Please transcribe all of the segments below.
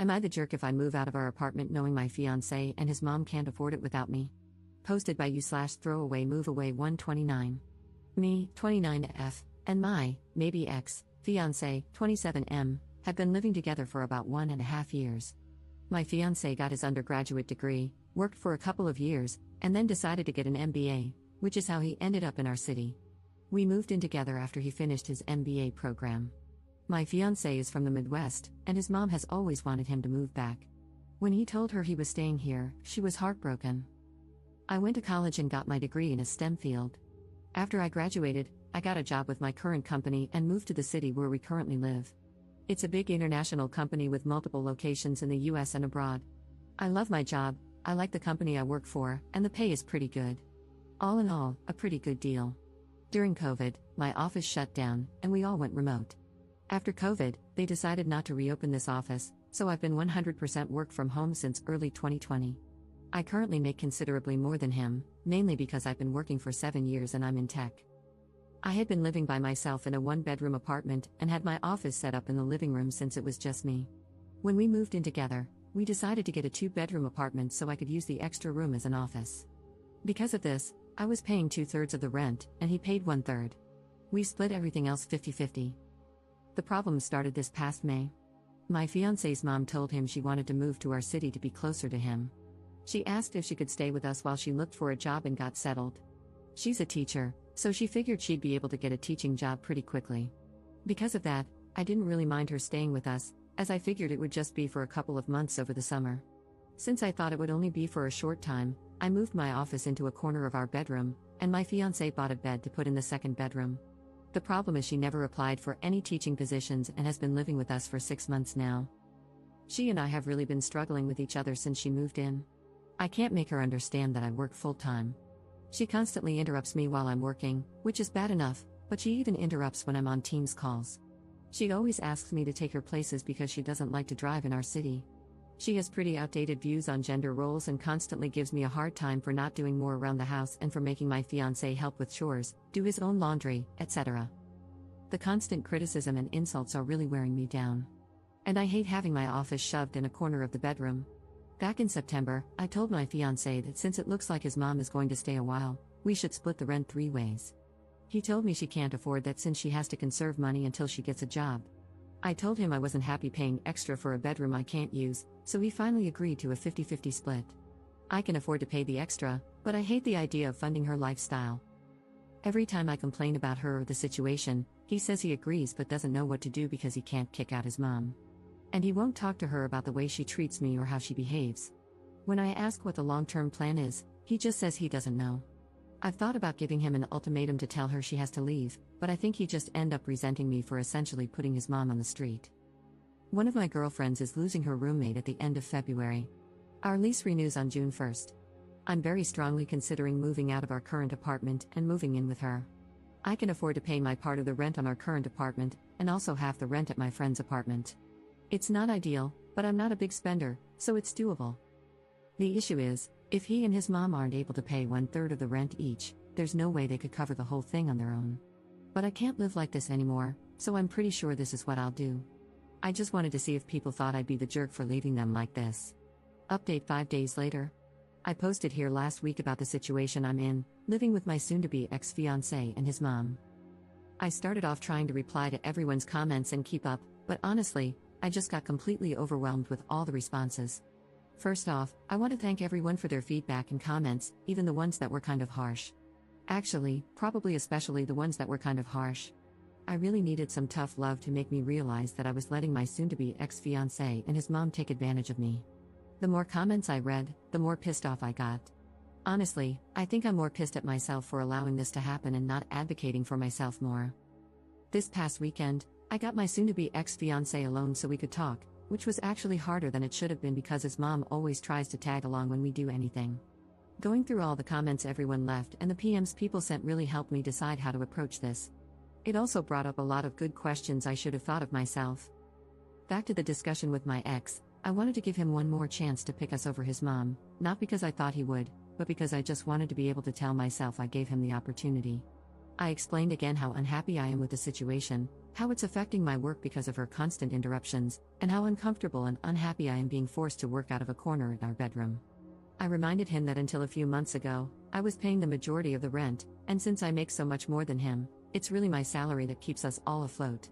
Am I the jerk if I move out of our apartment knowing my fiancé and his mom can't afford it without me? Posted by you/throwaway move away 129. Me, 29F, and my, maybe ex, fiancé, 27M, have been living together for about 1.5 years. My fiancé got his undergraduate degree, worked for a couple of years, and then decided to get an MBA, which is how he ended up in our city. We moved in together after he finished his MBA program. My fiancé is from the Midwest, and his mom has always wanted him to move back. When he told her he was staying here, she was heartbroken. I went to college and got my degree in a STEM field. After I graduated, I got a job with my current company and moved to the city where we currently live. It's a big international company with multiple locations in the US and abroad. I love my job, I like the company I work for, and the pay is pretty good. All in all, a pretty good deal. During COVID, my office shut down, and we all went remote. After COVID, they decided not to reopen this office, so I've been 100% work from home since early 2020. I currently make considerably more than him, mainly because I've been working for 7 years and I'm in tech. I had been living by myself in a 1-bedroom apartment and had my office set up in the living room since it was just me. When we moved in together, we decided to get a 2-bedroom apartment so I could use the extra room as an office. Because of this, I was paying 2/3 of the rent, and he paid 1/3. We split everything else 50-50. The problem started this past May. My fiancé's mom told him she wanted to move to our city to be closer to him. She asked if she could stay with us while she looked for a job and got settled. She's a teacher, so she figured she'd be able to get a teaching job pretty quickly. Because of that, I didn't really mind her staying with us, as I figured it would just be for a couple of months over the summer. Since I thought it would only be for a short time, I moved my office into a corner of our bedroom, and my fiancé bought a bed to put in the second bedroom. The problem is she never applied for any teaching positions and has been living with us for 6 months now. She and I have really been struggling with each other since she moved in. I can't make her understand that I work full-time. She constantly interrupts me while I'm working, which is bad enough, but she even interrupts when I'm on Teams calls. She always asks me to take her places because she doesn't like to drive in our city. She has pretty outdated views on gender roles and constantly gives me a hard time for not doing more around the house and for making my fiancé help with chores, do his own laundry, etc. The constant criticism and insults are really wearing me down. And I hate having my office shoved in a corner of the bedroom. Back in September, I told my fiancé that since it looks like his mom is going to stay a while, we should split the rent 3 ways. He told me she can't afford that since she has to conserve money until she gets a job. I told him I wasn't happy paying extra for a bedroom I can't use, so he finally agreed to a 50-50 split. I can afford to pay the extra, but I hate the idea of funding her lifestyle. Every time I complain about her or the situation, he says he agrees but doesn't know what to do because he can't kick out his mom. And he won't talk to her about the way she treats me or how she behaves. When I ask what the long-term plan is, he just says he doesn't know. I've thought about giving him an ultimatum to tell her she has to leave, but I think he'd just end up resenting me for essentially putting his mom on the street. One of my girlfriends is losing her roommate at the end of February. Our lease renews on June 1st. I'm very strongly considering moving out of our current apartment and moving in with her. I can afford to pay my part of the rent on our current apartment, and also half the rent at my friend's apartment. It's not ideal, but I'm not a big spender, so it's doable. The issue is, if he and his mom aren't able to pay 1/3 of the rent each, there's no way they could cover the whole thing on their own. But I can't live like this anymore, so I'm pretty sure this is what I'll do. I just wanted to see if people thought I'd be the jerk for leaving them like this. Update 5 days later. I posted here last week about the situation I'm in, living with my soon-to-be ex-fiancé and his mom. I started off trying to reply to everyone's comments and keep up, but honestly, I just got completely overwhelmed with all the responses. First off, I want to thank everyone for their feedback and comments, even the ones that were kind of harsh. Actually, probably especially the ones that were kind of harsh. I really needed some tough love to make me realize that I was letting my soon-to-be ex-fiancé and his mom take advantage of me. The more comments I read, the more pissed off I got. Honestly, I think I'm more pissed at myself for allowing this to happen and not advocating for myself more. This past weekend, I got my soon-to-be ex-fiancé alone so we could talk, which was actually harder than it should have been because his mom always tries to tag along when we do anything. Going through all the comments everyone left and the PMs people sent really helped me decide how to approach this. It also brought up a lot of good questions I should have thought of myself. Back to the discussion with my ex, I wanted to give him one more chance to pick us over his mom, not because I thought he would, but because I just wanted to be able to tell myself I gave him the opportunity. I explained again how unhappy I am with the situation, how it's affecting my work because of her constant interruptions, and how uncomfortable and unhappy I am being forced to work out of a corner in our bedroom. I reminded him that until a few months ago, I was paying the majority of the rent, and since I make so much more than him, it's really my salary that keeps us all afloat.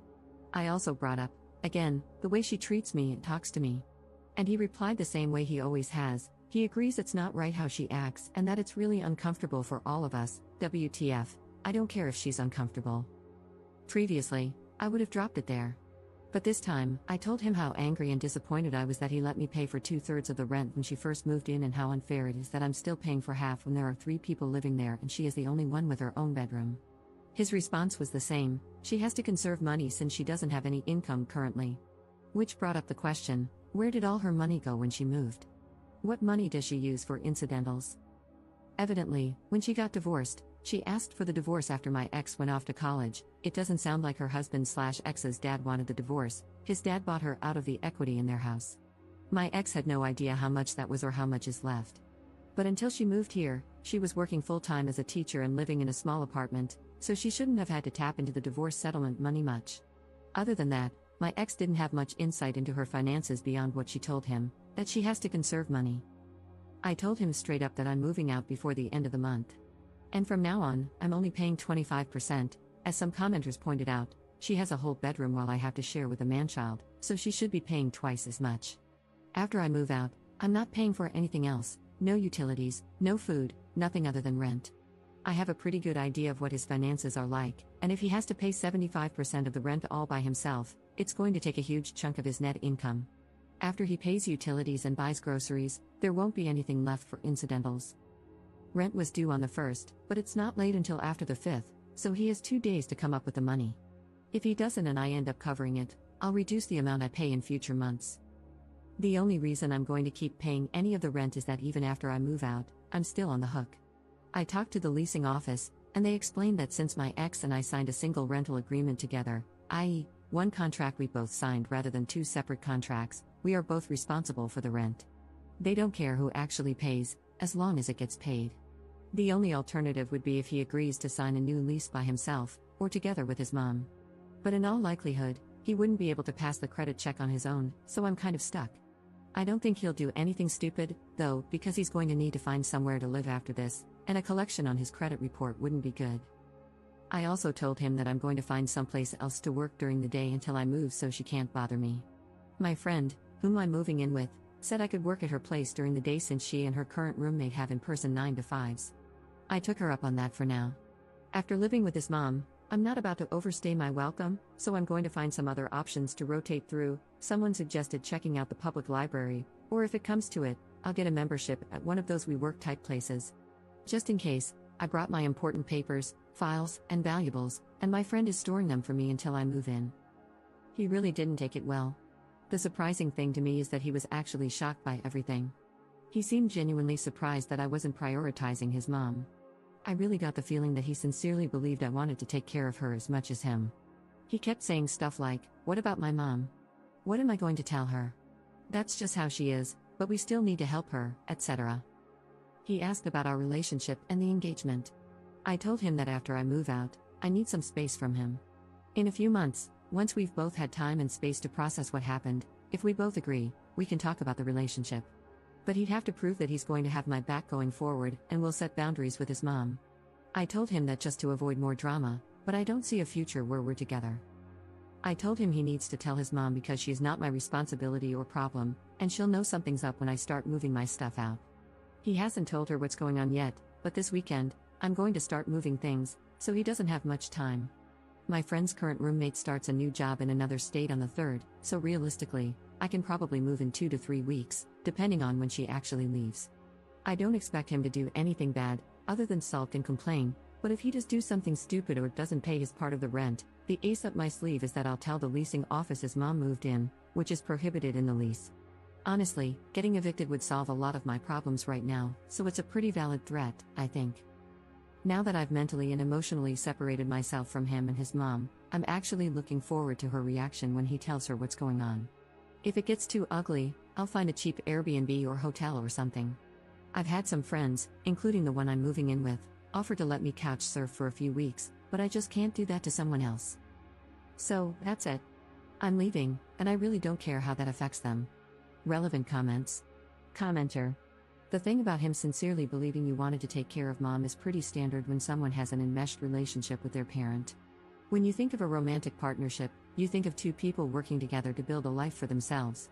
I also brought up, again, the way she treats me and talks to me. And he replied the same way he always has. He agrees it's not right how she acts and that it's really uncomfortable for all of us. WTF, I don't care if she's uncomfortable. Previously, I would have dropped it there. But this time, I told him how angry and disappointed I was that he let me pay for 2/3 of the rent when she first moved in and how unfair it is that I'm still paying for half when there are 3 people living there and she is the only one with her own bedroom. His response was the same: she has to conserve money since she doesn't have any income currently. Which brought up the question, where did all her money go when she moved? What money does she use for incidentals? Evidently, when she got divorced, she asked for the divorce after my ex went off to college. It doesn't sound like her husband/ex's dad wanted the divorce. His dad bought her out of the equity in their house. My ex had no idea how much that was or how much is left. But until she moved here, she was working full-time as a teacher and living in a small apartment, so she shouldn't have had to tap into the divorce settlement money much. Other than that, my ex didn't have much insight into her finances beyond what she told him, that she has to conserve money. I told him straight up that I'm moving out before the end of the month. And from now on, I'm only paying 25%. As some commenters pointed out, she has a whole bedroom while I have to share with a man-child, so she should be paying twice as much. After I move out, I'm not paying for anything else, no utilities, no food, nothing other than rent. I have a pretty good idea of what his finances are like, and if he has to pay 75% of the rent all by himself, it's going to take a huge chunk of his net income. After he pays utilities and buys groceries, there won't be anything left for incidentals. Rent was due on the 1st, but it's not late until after the 5th, so he has 2 days to come up with the money. If he doesn't and I end up covering it, I'll reduce the amount I pay in future months. The only reason I'm going to keep paying any of the rent is that even after I move out, I'm still on the hook. I talked to the leasing office, and they explained that since my ex and I signed a single rental agreement together, i.e., one contract we both signed rather than 2 separate contracts, we are both responsible for the rent. They don't care who actually pays, as long as it gets paid. The only alternative would be if he agrees to sign a new lease by himself, or together with his mom. But in all likelihood, he wouldn't be able to pass the credit check on his own, so I'm kind of stuck. I don't think he'll do anything stupid, though, because he's going to need to find somewhere to live after this, and a collection on his credit report wouldn't be good. I also told him that I'm going to find someplace else to work during the day until I move so she can't bother me. My friend, whom I'm moving in with, said I could work at her place during the day since she and her current roommate have in-person 9 to 5s. I took her up on that for now. After living with his mom, I'm not about to overstay my welcome, so I'm going to find some other options to rotate through. Someone suggested checking out the public library, or if it comes to it, I'll get a membership at one of those WeWork type places. Just in case, I brought my important papers, files, and valuables, and my friend is storing them for me until I move in. He really didn't take it well. The surprising thing to me is that he was actually shocked by everything. He seemed genuinely surprised that I wasn't prioritizing his mom. I really got the feeling that he sincerely believed I wanted to take care of her as much as him. He kept saying stuff like, "What about my mom? What am I going to tell her? That's just how she is, but we still need to help her," etc. He asked about our relationship and the engagement. I told him that after I move out, I need some space from him. In a few months, once we've both had time and space to process what happened, if we both agree, we can talk about the relationship. But he'd have to prove that he's going to have my back going forward and will set boundaries with his mom. I told him that just to avoid more drama, but I don't see a future where we're together. I told him he needs to tell his mom because she's not my responsibility or problem, and she'll know something's up when I start moving my stuff out. He hasn't told her what's going on yet, but this weekend, I'm going to start moving things, so he doesn't have much time. My friend's current roommate starts a new job in another state on the 3rd, so realistically, I can probably move in 2 to 3 weeks, depending on when she actually leaves. I don't expect him to do anything bad, other than sulk and complain, but if he does do something stupid or doesn't pay his part of the rent, the ace up my sleeve is that I'll tell the leasing office his mom moved in, which is prohibited in the lease. Honestly, getting evicted would solve a lot of my problems right now, so it's a pretty valid threat, I think. Now that I've mentally and emotionally separated myself from him and his mom, I'm actually looking forward to her reaction when he tells her what's going on. If it gets too ugly, I'll find a cheap Airbnb or hotel or something. I've had some friends, including the one I'm moving in with, offer to let me couch surf for a few weeks, but I just can't do that to someone else. So, that's it. I'm leaving, and I really don't care how that affects them. Relevant comments. Commenter. The thing about him sincerely believing you wanted to take care of mom is pretty standard when someone has an enmeshed relationship with their parent. When you think of a romantic partnership, you think of two people working together to build a life for themselves.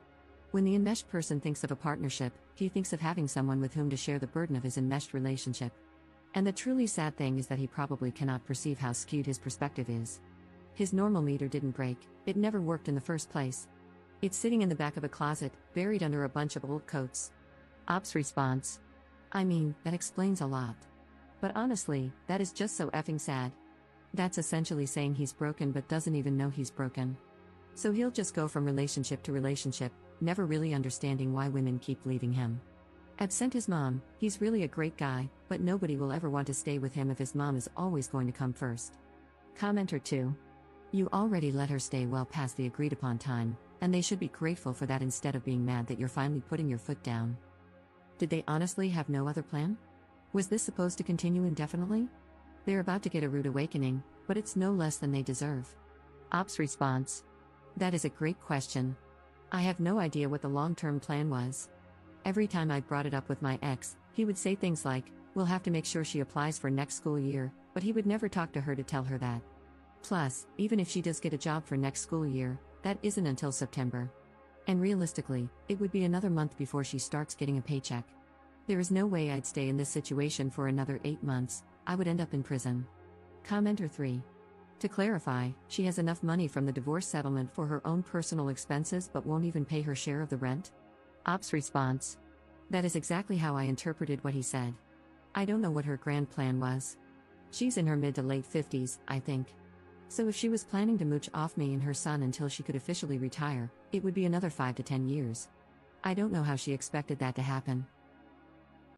When the enmeshed person thinks of a partnership, he thinks of having someone with whom to share the burden of his enmeshed relationship. And the truly sad thing is that he probably cannot perceive how skewed his perspective is. His normal meter didn't break, it never worked in the first place. It's sitting in the back of a closet, buried under a bunch of old coats. Ops response. I mean, that explains a lot. But honestly, that is just so effing sad. That's essentially saying he's broken but doesn't even know he's broken. So he'll just go from relationship to relationship, never really understanding why women keep leaving him. Absent his mom, he's really a great guy, but nobody will ever want to stay with him if his mom is always going to come first. Commenter 2. You already let her stay well past the agreed upon time, and they should be grateful for that instead of being mad that you're finally putting your foot down. Did they honestly have no other plan? Was this supposed to continue indefinitely? They're about to get a rude awakening, but it's no less than they deserve. Ops response. That is a great question. I have no idea what the long-term plan was. Every time I brought it up with my ex, he would say things like, we'll have to make sure she applies for next school year, but he would never talk to her to tell her that. Plus, even if she does get a job for next school year, that isn't until September. And realistically, it would be another month before she starts getting a paycheck. There is no way I'd stay in this situation for another 8 months, I would end up in prison. Commenter 3. To clarify, she has enough money from the divorce settlement for her own personal expenses but won't even pay her share of the rent? Ops response. That is exactly how I interpreted what he said. I don't know what her grand plan was. She's in her mid to late 50s, I think. So if she was planning to mooch off me and her son until she could officially retire, it would be another 5 to 10 years. I don't know how she expected that to happen.